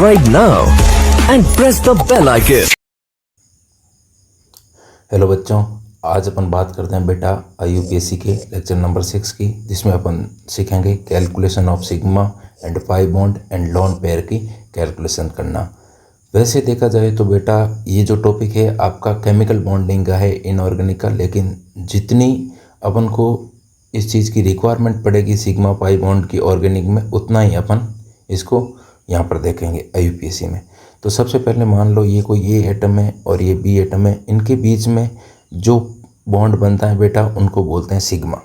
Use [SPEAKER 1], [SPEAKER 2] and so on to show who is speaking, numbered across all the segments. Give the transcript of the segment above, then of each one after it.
[SPEAKER 1] Subscribe now and press the bell icon.
[SPEAKER 2] Hello बच्चों, आज अपन बात करते हैं बेटा IUPAC के लेक्चर नंबर 6 की, जिसमें अपन सीखेंगे calculation of sigma and pi bond and lone pair की कैलकुलेशन करना। वैसे देखा जाए तो बेटा ये जो टॉपिक है आपका केमिकल बॉन्डिंग का है, इनऑर्गेनिक का, लेकिन जितनी अपन को इस चीज़ की रिक्वायरमेंट पड़ेगी सिग्मा पाई बॉन्ड की ऑर्गेनिक में, उतना ही अपन इसको यहाँ पर देखेंगे IUPAC में। तो सबसे पहले मान लो ये कोई ए एटम है और ये बी एटम है, इनके बीच में जो बॉन्ड बनता है बेटा उनको बोलते हैं सिग्मा।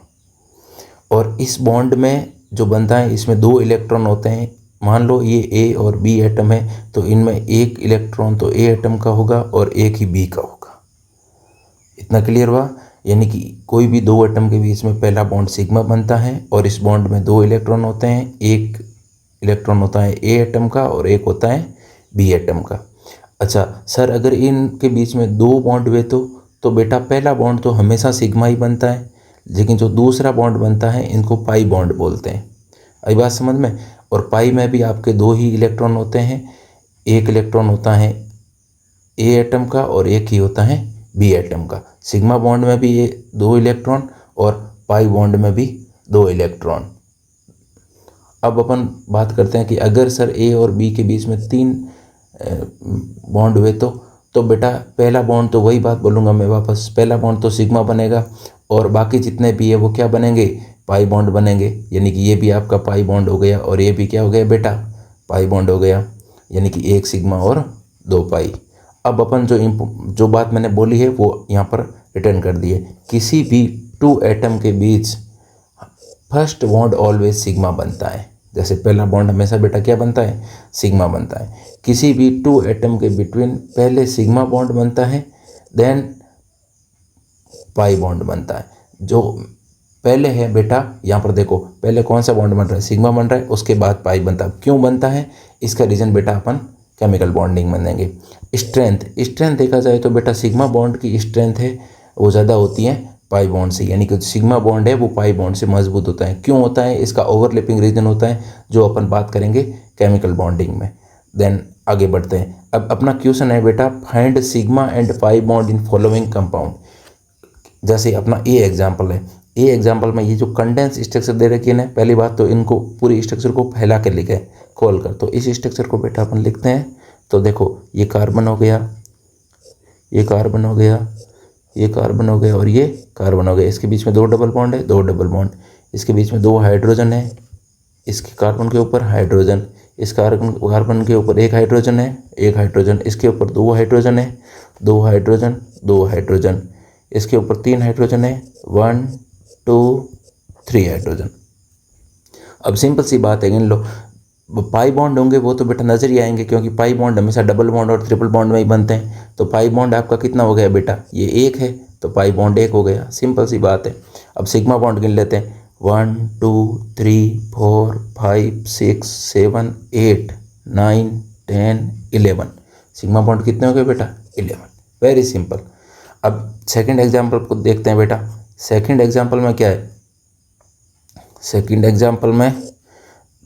[SPEAKER 2] और इस बॉन्ड में जो बनता है इसमें 2 इलेक्ट्रॉन होते हैं। मान लो ये ए और बी एटम है तो इनमें एक इलेक्ट्रॉन तो ए एटम का होगा और एक ही बी का होगा। इतना क्लियर हुआ? यानी कि कोई भी 2 एटम के बीच में पहला बॉन्ड सिग्मा बनता है और इस बॉन्ड में 2 इलेक्ट्रॉन होते हैं। एक इलेक्ट्रॉन होता है ए एटम का और एक होता है बी एटम का। अच्छा सर, अगर इनके बीच में 2 बॉन्ड हुए तो बेटा पहला बॉन्ड तो हमेशा सिग्मा ही बनता है, लेकिन जो दूसरा बॉन्ड बनता है इनको पाई बॉन्ड बोलते हैं। आई बात समझ में? और पाई में भी आपके 2 ही इलेक्ट्रॉन होते हैं। एक इलेक्ट्रॉन होता है ए एटम का और एक ही होता है बी एटम का। सिग्मा बॉन्ड में भी ये 2 इलेक्ट्रॉन और पाई बॉन्ड में भी 2 इलेक्ट्रॉन। अब अपन बात करते हैं कि अगर सर ए और बी के बीच में 3 बॉन्ड हुए तो बेटा पहला बॉन्ड तो वही बात बोलूँगा मैं वापस, पहला बॉन्ड तो सिग्मा बनेगा और बाकी जितने भी है वो क्या बनेंगे? पाई बॉन्ड बनेंगे। यानी कि ये भी आपका पाई बॉन्ड हो गया और ये भी क्या हो गया बेटा? पाई बॉन्ड हो गया। यानी कि 1 सिग्मा और 2 पाई। अब अपन जो बात मैंने बोली है वो यहाँ पर रिटर्न कर दी है। किसी भी 2 एटम के बीच फर्स्ट बॉन्ड ऑलवेज सिग्मा बनता है। जैसे पहला बॉन्ड हमेशा बेटा क्या बनता है? सिग्मा बनता है। किसी भी 2 एटम के बिटवीन पहले सिग्मा बॉन्ड बनता है, देन पाई बॉन्ड बनता है। जो पहले है बेटा यहाँ पर देखो, पहले कौन सा बॉन्ड बन रहा है? सिग्मा बन रहा है, उसके बाद पाई बनता है। क्यों बनता है? इसका रीज़न बेटा अपन केमिकल बॉन्डिंग बनेंगे। स्ट्रेंथ देखा जाए तो बेटा सिग्मा बॉन्ड की स्ट्रेंथ है वो ज़्यादा होती है पाई बॉन्ड से। यानी कि सिग्मा बॉन्ड है वो पाई बॉन्ड से मजबूत होता है। क्यों होता है? इसका ओवरलैपिंग रीजन होता है, जो अपन बात करेंगे केमिकल बॉन्डिंग में। देन आगे बढ़ते हैं। अब अपना क्वेश्चन है बेटा, find sigma and pi bond in following compound. जैसे अपना ए एग्जाम्पल है, ए एग्जाम्पल में ये जो कंडेंस स्ट्रक्चर दे रखी है ना, पहली बात तो इनको पूरी स्ट्रक्चर को फैला के लिखे खोल कर। तो इस स्ट्रक्चर को बेटा अपन लिखते हैं। तो देखो ये कार्बन हो गया, ये कार्बन हो गया, ये कार्बन हो गया और ये कार्बन हो गया। इसके बीच में 2 डबल बॉन्ड है, 2 डबल बॉन्ड। इसके बीच में 2 हाइड्रोजन है, इसके कार्बन के ऊपर हाइड्रोजन, इस कार्बन के ऊपर 1 हाइड्रोजन है, 1 हाइड्रोजन। इसके ऊपर 2 हाइड्रोजन है, 2 हाइड्रोजन, 2 हाइड्रोजन। इसके ऊपर 3 हाइड्रोजन है, 1 2 3 हाइड्रोजन। अब सिंपल सी बात है, गिन लो। पाई बॉन्ड होंगे वो तो बेटा नजर ही आएंगे, क्योंकि पाई बॉन्ड हमेशा डबल बॉन्ड और ट्रिपल बॉन्ड में ही बनते हैं। तो पाई बॉन्ड आपका कितना हो गया बेटा? ये 1 है तो पाई बॉन्ड 1 हो गया। सिंपल सी बात है। अब सिग्मा बॉन्ड गिन लेते हैं। 1 2 3 4 5 6 7 8 9 10 11। सिग्मा बॉन्ड कितने हो गए बेटा? 11। Very simple. अब सेकेंड एग्जाम्पल को देखते हैं बेटा। सेकेंड एग्जाम्पल में क्या है? सेकेंड एग्जाम्पल में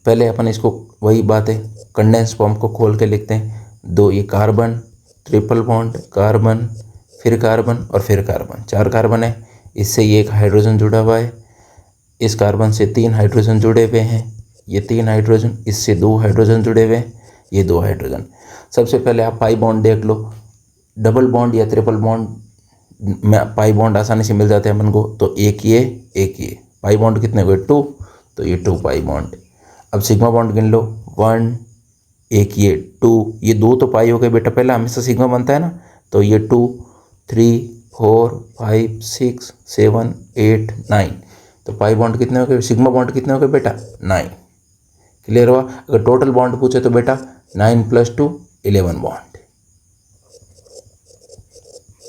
[SPEAKER 2] पहले अपन इसको वही बात है, कंडेंस फॉर्म को खोल के लिखते हैं। 2 ये कार्बन, ट्रिपल बॉन्ड, कार्बन, फिर कार्बन और फिर कार्बन, 4 कार्बन है। इससे ये 1 हाइड्रोजन जुड़ा हुआ है। इस कार्बन से 3 हाइड्रोजन जुड़े हुए हैं, ये 3 हाइड्रोजन। इससे 2 हाइड्रोजन जुड़े हुए हैं, ये 2 हाइड्रोजन। सबसे पहले आप पाई बॉन्ड देख लो। डबल बॉन्ड या ट्रिपल बॉन्ड में पाई बॉन्ड आसानी से मिल जाते हैं अपन को। तो एक ये पाई बॉन्ड कितने हुए? 2, तो ये 2 पाई बॉन्ड। अब सिग्मा बॉन्ड गिन लो। 1 एक ये 2, ये 2 तो पाई हो गए बेटा, पहला हमेशा सिग्मा बनता है ना। तो ये 2 3 4 5 6 7 8 9। तो पाई बॉन्ड कितने हो गए? सिग्मा बॉन्ड कितने हो गए बेटा? 9। क्लियर हुआ? अगर टोटल बॉन्ड पूछे तो बेटा 9 + 2 11 बॉन्ड।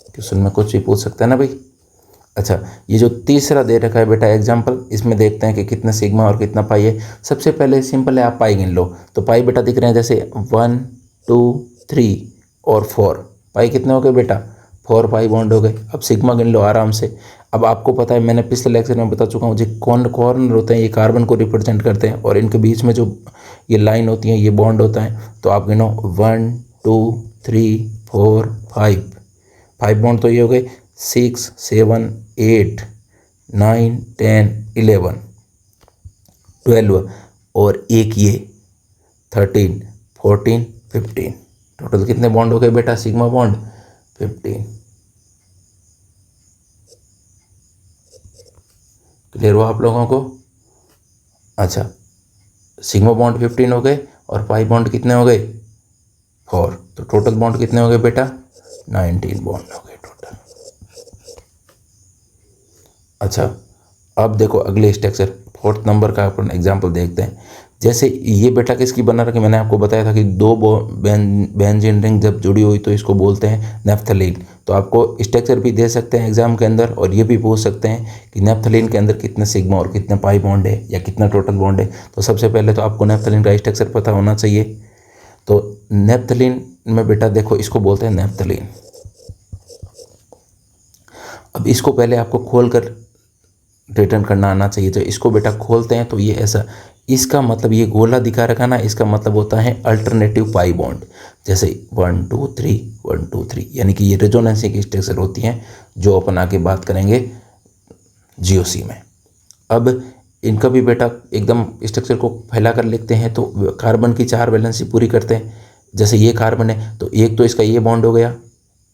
[SPEAKER 2] क्वेश्चन में कुछ भी पूछ सकता है ना भाई। अच्छा, ये जो तीसरा दे रखा है बेटा एग्जाम्पल, इसमें देखते हैं कि कितना सिग्मा और कितना पाई है। सबसे पहले सिंपल है, आप पाई गिन लो। तो पाई बेटा दिख रहे हैं जैसे 1 2 3 और 4। पाई कितने हो गए बेटा? 4 पाई बॉन्ड हो गए। अब सिग्मा गिन लो आराम से। अब आपको पता है, मैंने पिछले लेक्चर में बता चुका हूँ, जो कॉर्नर होते हैं ये कार्बन को रिप्रेजेंट करते हैं और इनके बीच में जो ये लाइन होती है ये बॉन्ड होता है। तो आप गिनो 1 2 3 4 5 बॉन्ड तो ये हो गए। 6 7 8 9 10 11 12 और एक ये 13 14 15। टोटल कितने बॉन्ड हो गए बेटा सिग्मा बॉन्ड? 15। क्लियर हुआ आप लोगों को? अच्छा, सिग्मा बॉन्ड 15 हो गए और पाई बॉन्ड कितने हो गए? 4। तो टोटल बॉन्ड कितने हो गए बेटा? 19 बॉन्ड हो गए टोटल। अच्छा, अब देखो अगले स्ट्रक्चर 4th नंबर का अपन एग्जाम्पल देखते हैं। जैसे ये बेटा किसकी बना रखी, मैंने आपको बताया था कि दो बेंजीन रिंग जब जुड़ी हुई तो इसको बोलते हैं नेप्थलीन। तो आपको स्ट्रक्चर भी दे सकते हैं एग्जाम के अंदर और ये भी पूछ सकते हैं कि नेप्थलीन के अंदर कितने सिग्मा और कितने पाई बॉन्ड है या कितना टोटल बॉन्ड है। तो सबसे पहले तो आपको नेप्थलीन का स्ट्रक्चर पता होना चाहिए। तो नेप्थलीन में बेटा देखो इसको बोलते हैं नेप्थलीन। अब इसको पहले आपको खोल कर रिटर्न करना आना चाहिए। तो इसको बेटा खोलते हैं तो ये ऐसा, इसका मतलब ये गोला दिखा रखा ना, इसका मतलब होता है अल्टरनेटिव पाई बॉन्ड। जैसे 1 2 3 1 2 3, यानी कि ये रेजोनेंस की स्ट्रक्चर होती हैं जो अपन आगे बात करेंगे जीओसी में। अब इनका भी बेटा एकदम स्ट्रक्चर को फैला कर लिखते हैं तो कार्बन की 4 वैलेंसी पूरी करते हैं। जैसे ये कार्बन है तो एक तो इसका ये बॉन्ड हो गया,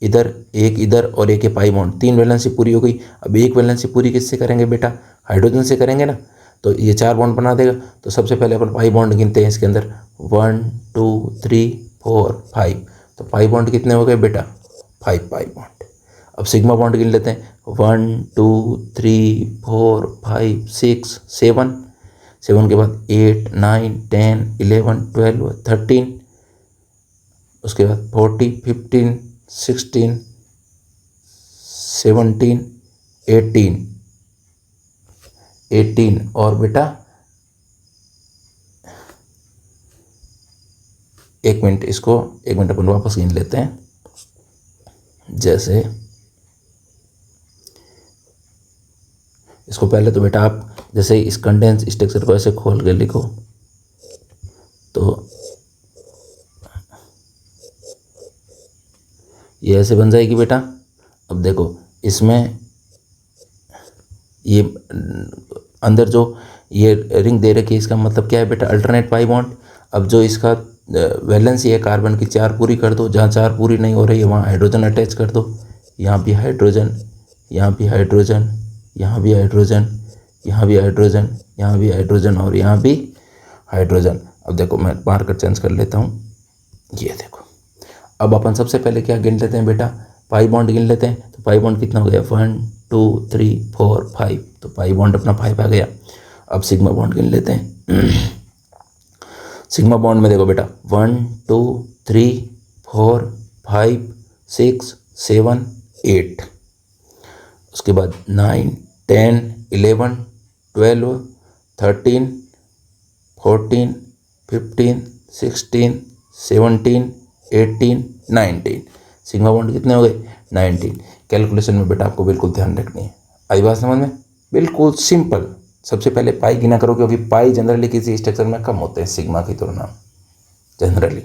[SPEAKER 2] इधर एक, इधर और एक पाई बॉन्ड, 3 वैलेंसी पूरी हो गई। अब एक वैलेंसी पूरी किससे करेंगे बेटा? हाइड्रोजन से करेंगे ना। तो ये 4 बॉन्ड बना देगा। तो सबसे पहले अपन पाई बॉन्ड गिनते हैं इसके अंदर 1 2 3 4 5। तो पाई बॉन्ड कितने हो गए बेटा? 5 पाई बॉन्ड। अब सिग्मा बॉन्ड गिन लेते हैं 1 2 3 4 5 6 7। 7 के बाद 8 9 10 11 12 13, उसके बाद 40 15 16 17 18 और बेटा एक मिनट अपन वापस गिन लेते हैं। जैसे इसको पहले तो बेटा आप जैसे इस कंडेंस स्ट्रक्चर को ऐसे खोल के लिखो तो ये ऐसे बन जाएगी बेटा। अब देखो इसमें ये अंदर जो ये रिंग दे रखी है इसका मतलब क्या है बेटा? Alternate pi bond. अब जो इसका वैलेंसी है कार्बन की 4 पूरी कर दो, जहाँ 4 पूरी नहीं हो रही है वहाँ हाइड्रोजन अटैच कर दो। यहाँ भी हाइड्रोजन, यहाँ भी हाइड्रोजन, यहाँ भी हाइड्रोजन, यहाँ भी हाइड्रोजन, यहाँ भी हाइड्रोजन और यहाँ भी हाइड्रोजन। अब देखो मैं मार्कर चेंज कर लेता हूँ, ये देखो। अब अपन सबसे पहले क्या गिन लेते हैं बेटा? पाई बॉन्ड गिन लेते हैं। तो पाई बॉन्ड कितना हो गया? 1 2 3 4 5। तो पाई बॉन्ड अपना 5 आ गया। अब सिग्मा बॉन्ड गिन लेते हैं। सिग्मा बॉन्ड में देखो बेटा 1 2 3 4 5 6 7 8, उसके बाद 9 10 11 12 13 14 15 16 17 18 19। सिग्मा बॉन्ड कितने हो गए? 19। कैलकुलेशन में बेटा आपको बिल्कुल ध्यान रखनी है। आई बात समझ में? बिल्कुल सिंपल। सबसे पहले पाई गिना करो क्योंकि पाई जनरली किसी स्ट्रक्चर में कम होते हैं सिग्मा की तुलना में जनरली।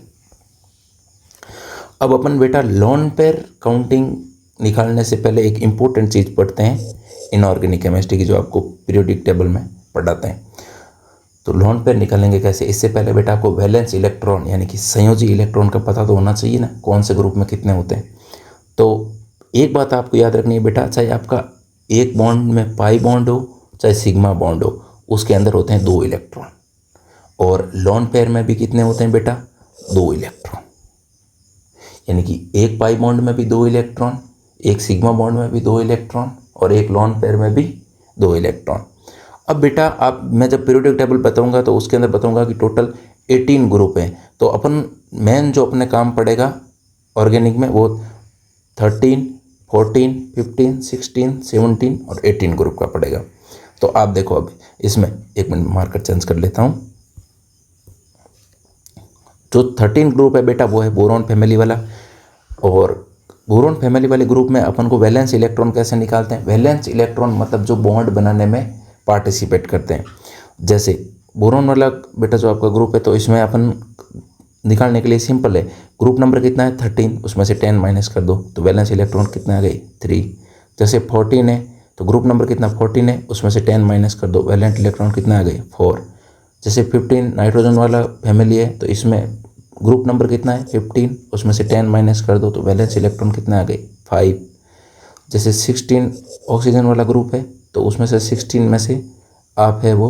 [SPEAKER 2] अब अपन बेटा लोन पेयर काउंटिंग निकालने से पहले एक इम्पोर्टेंट चीज़ पढ़ते हैं इनऑर्गेनिक केमिस्ट्री की, जो आपको पीरियोडिक टेबल में पढ़ाते हैं। तो लोन पेयर निकालेंगे कैसे? इससे पहले बेटा आपको वैलेंस इलेक्ट्रॉन यानी कि संयोजी इलेक्ट्रॉन का पता तो होना चाहिए ना, कौन से ग्रुप में कितने होते हैं। तो एक बात आपको याद रखनी है बेटा, चाहे आपका एक बॉन्ड में पाई बॉन्ड हो चाहे सिग्मा बॉन्ड हो, उसके अंदर होते हैं 2 इलेक्ट्रॉन। और लोन पेयर में भी कितने होते हैं बेटा? 2 इलेक्ट्रॉन। यानी कि एक पाई बॉन्ड में भी 2 इलेक्ट्रॉन, एक सिग्मा बॉन्ड में भी 2 इलेक्ट्रॉन और एक लोन पेयर में भी 2 इलेक्ट्रॉन। अब बेटा मैं जब पीरियोडिक टेबल बताऊंगा तो उसके अंदर बताऊंगा कि टोटल 18 ग्रुप हैं। तो अपन मेन जो अपने काम पड़ेगा ऑर्गेनिक में वो 13 14 15 16 17 और 18 ग्रुप का पड़ेगा। तो आप देखो अब इसमें एक मिनट मार्कर चेंज कर लेता हूँ। जो 13 ग्रुप है बेटा वो है बोरॉन फैमिली वाला, और बोरोन फैमिली वाले ग्रुप में अपन को वैलेंस इलेक्ट्रॉन कैसे निकालते हैं? वैलेंस इलेक्ट्रॉन मतलब जो बॉन्ड बनाने में पार्टिसिपेट करते हैं। जैसे बोरोन वाला बेटा जो आपका ग्रुप है, तो इसमें अपन निकालने के लिए सिंपल है, ग्रुप नंबर कितना है 13, उसमें से 10 माइनस कर दो तो वैलेंस इलेक्ट्रॉन कितना आ गई 3। जैसे 14 है तो ग्रुप नंबर कितना 14 है, उसमें से 10 माइनस कर दो, वैलेंट इलेक्ट्रॉन कितना आ गई 4। जैसे 15 नाइट्रोजन वाला फैमिली है तो इसमें ग्रुप नंबर कितना है 15, उसमें से 10 माइनस कर दो तो वैलेंस इलेक्ट्रॉन कितना आ गई 5। जैसे 16 ऑक्सीजन वाला ग्रुप है तो उसमें से 16 में से आप है वो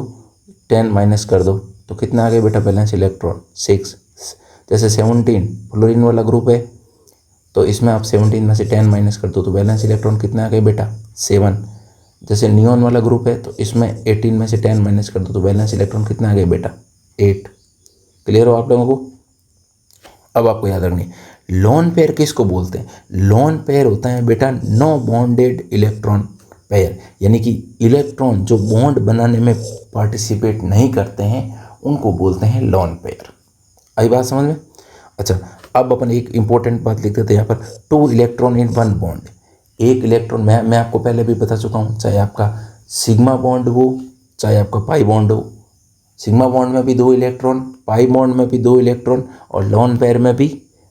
[SPEAKER 2] 10 माइनस कर दो तो कितना आ गया बेटा वैलेंस इलेक्ट्रॉन 6। जैसे 17 फ्लोरीन वाला ग्रुप है तो इसमें आप 17 में से 10 माइनस कर दो तो वैलेंस इलेक्ट्रॉन कितना आ गए बेटा 7। जैसे नियॉन वाला ग्रुप है तो इसमें 18 में से 10 माइनस कर दो तो वैलेंस इलेक्ट्रॉन कितना आ गया बेटा 8। क्लियर हो आप लोगों को? अब आपको याद रखनी है लोन पेयर किसको बोलते हैं? लोन पेयर होता है बेटा नो बॉन्डेड इलेक्ट्रॉन पेयर, यानी कि इलेक्ट्रॉन जो बॉन्ड बनाने में पार्टिसिपेट नहीं करते हैं उनको बोलते हैं लोन पेयर। आई बात समझ में? अच्छा, अब अपन एक इंपॉर्टेंट बात लिख देते हैं यहाँ पर, 2 इलेक्ट्रॉन इन 1 बॉन्ड। एक इलेक्ट्रॉन मैं आपको पहले भी बता चुका हूँ, चाहे आपका सिग्मा बॉन्ड हो चाहे आपका पाई बॉन्ड हो, सिग्मा बॉन्ड में भी 2 इलेक्ट्रॉन, पाई बॉन्ड में भी 2 इलेक्ट्रॉन और लोन पेयर में भी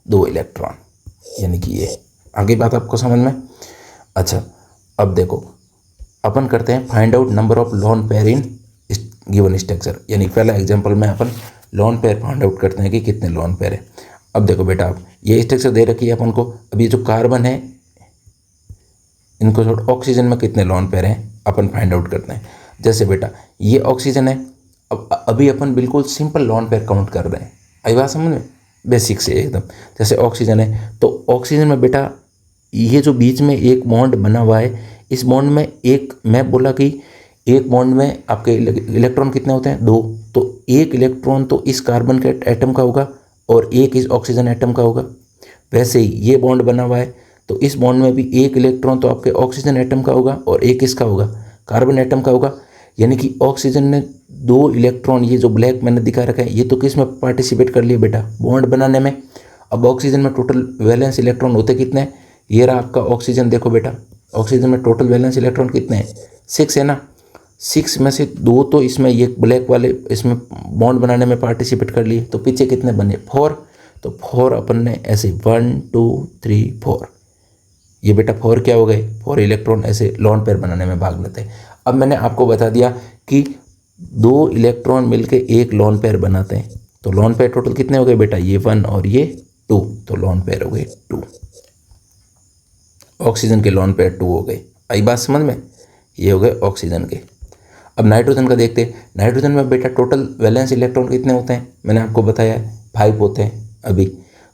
[SPEAKER 2] 2 इलेक्ट्रॉन, यानी कि ये आगे बात आपको समझ में? अच्छा, अब देखो अपन करते हैं find out number of lone pair in given structure, यानी पहला एग्जांपल में अपन लोन पेयर फाइंड आउट करते हैं कि कितने लोन पेयर है। अब देखो बेटा, आप ये स्ट्रक्चर दे रखी है अपन को, अब ये जो कार्बन है इनको छोड़ ऑक्सीजन में कितने लोन पेयर हैं अपन फाइंड आउट करते हैं। जैसे बेटा ये ऑक्सीजन है, अब अभी अपन बिल्कुल सिंपल लोन पेयर काउंट कर रहे हैं। आई बात समझ में? बेसिक से एकदम। जैसे ऑक्सीजन है तो ऑक्सीजन में बेटा ये जो बीच में एक बॉन्ड बना हुआ है, इस बॉन्ड में एक, मैं बोला कि एक बॉन्ड में आपके इलेक्ट्रॉन कितने होते हैं 2, तो एक इलेक्ट्रॉन तो इस कार्बन के एटम का होगा और एक इस ऑक्सीजन एटम का होगा। वैसे ही ये बॉन्ड बना हुआ है तो इस बॉन्ड में भी एक इलेक्ट्रॉन तो आपके ऑक्सीजन एटम का होगा और एक इसका होगा कार्बन एटम का होगा, यानी कि ऑक्सीजन ने 2 इलेक्ट्रॉन, ये जो ब्लैक मैंने दिखा रखा है ये तो किस में पार्टिसिपेट कर लिए बेटा बॉन्ड बनाने में। अब ऑक्सीजन में टोटल वैलेंस इलेक्ट्रॉन होते कितने हैं? ये रहा आपका ऑक्सीजन, देखो बेटा ऑक्सीजन में टोटल वैलेंस इलेक्ट्रॉन कितने हैं 6 है ना। 6 में से 2 तो इसमें ये ब्लैक वाले इसमें बॉन्ड बनाने में पार्टिसिपेट कर लिए, तो पीछे कितने बने 4, तो 4 अपन ने ऐसे 1 2 3 4, ये बेटा 4 क्या हो गए 4 इलेक्ट्रॉन ऐसे लोन पेयर बनाने में भाग लेते हैं। अब मैंने आपको बता दिया कि 2 इलेक्ट्रॉन मिलके एक लोन पेयर बनाते हैं, तो लोन पेयर टोटल कितने हो गए बेटा ये 1 और ये 2, तो लोन पेयर हो गए 2। ऑक्सीजन के लोन पेयर 2 हो गए। आई बात समझ में? ये हो गए ऑक्सीजन के। अब नाइट्रोजन का देखते हैं। नाइट्रोजन में बेटा टोटल वैलेंस इलेक्ट्रॉन कितने होते हैं? मैंने आपको बताया 5 होते हैं अभी।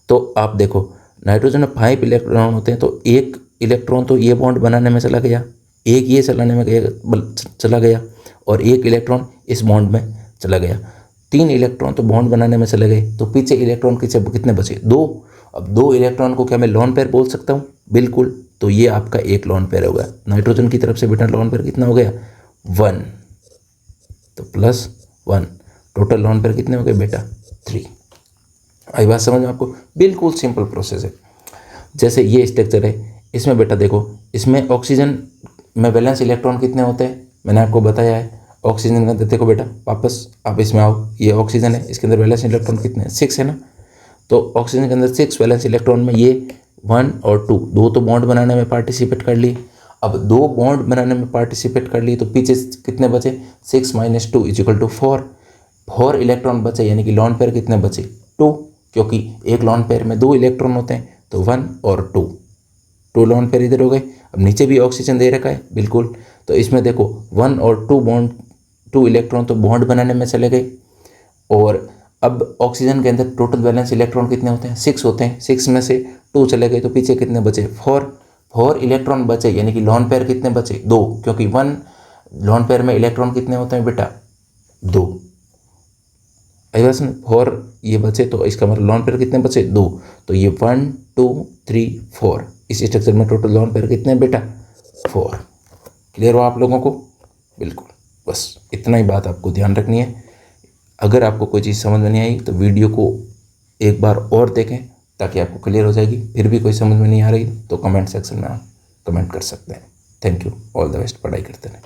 [SPEAKER 2] तो आप देखो नाइट्रोजन में 5 इलेक्ट्रॉन होते हैं, तो एक इलेक्ट्रॉन तो ये बॉन्ड बनाने में चला गया, एक ये चलाने में चला गया और एक इलेक्ट्रॉन इस बॉन्ड में चला गया। 3 इलेक्ट्रॉन तो बॉन्ड बनाने में चले गए, तो पीछे इलेक्ट्रॉन कितने बचे 2। अब 2 इलेक्ट्रॉन को क्या मैं लोन पेयर बोल सकता हूँ? बिल्कुल, तो ये आपका एक लोन पेयर होगा। नाइट्रोजन की तरफ से बेटा लोन पेयर कितना हो गया 1, तो +1, टोटल लोन पेयर कितने हो गए बेटा 3। आई बात समझ में आपको? बिल्कुल सिंपल प्रोसेस है। जैसे ये स्ट्रक्चर है, इसमें बेटा देखो इसमें ऑक्सीजन में वैलेंस इलेक्ट्रॉन कितने होते हैं मैंने आपको बताया है। ऑक्सीजन के अंदर देखो बेटा, वापस आप इसमें आओ, ये ऑक्सीजन है, इसके अंदर वैलेंस इलेक्ट्रॉन कितने हैं 6 है ना। तो ऑक्सीजन के अंदर 6 वैलेंस इलेक्ट्रॉन में ये 1 और 2, 2 तो बॉन्ड बनाने में पार्टिसिपेट कर लिए। अब 2 बॉन्ड बनाने में पार्टिसिपेट कर लिए तो पीछे कितने बचे 6 - 2 = 4, 4 इलेक्ट्रॉन बचे, यानी कि लोन पेयर कितने बचे 2, क्योंकि एक लोन पेयर में 2 इलेक्ट्रॉन होते हैं, तो 1 और 2 लोन पेयर इधर हो गए। अब नीचे भी ऑक्सीजन दे रखा है बिल्कुल, तो इसमें देखो 1 और 2 इलेक्ट्रॉन तो बॉन्ड बनाने में चले गए। और अब ऑक्सीजन के अंदर टोटल वैलेंस इलेक्ट्रॉन कितने होते हैं 6 होते हैं, 6 में से 2 चले गए, तो पीछे कितने बचे 4 इलेक्ट्रॉन बचे, यानी कि लोन पेयर कितने बचे 2, क्योंकि 1 लोन पेयर में इलेक्ट्रॉन कितने होते हैं बेटा 2। ऐसा 4 ये बचे, तो इसका मतलब लोन पेयर कितने बचे 2, तो ये 1 2 3 4, इस स्ट्रक्चर में टोटल लोन पेयर कितने बेटा 4। क्लियर हो आप लोगों को? बिल्कुल, बस इतना ही बात आपको ध्यान रखनी है। अगर आपको कोई चीज़ समझ में नहीं आई तो वीडियो को एक बार और देखें, ताकि आपको क्लियर हो जाएगी। फिर भी कोई समझ में नहीं आ रही तो कमेंट सेक्शन में आप कमेंट कर सकते हैं। Thank you, all the best, पढ़ाई करते रहें।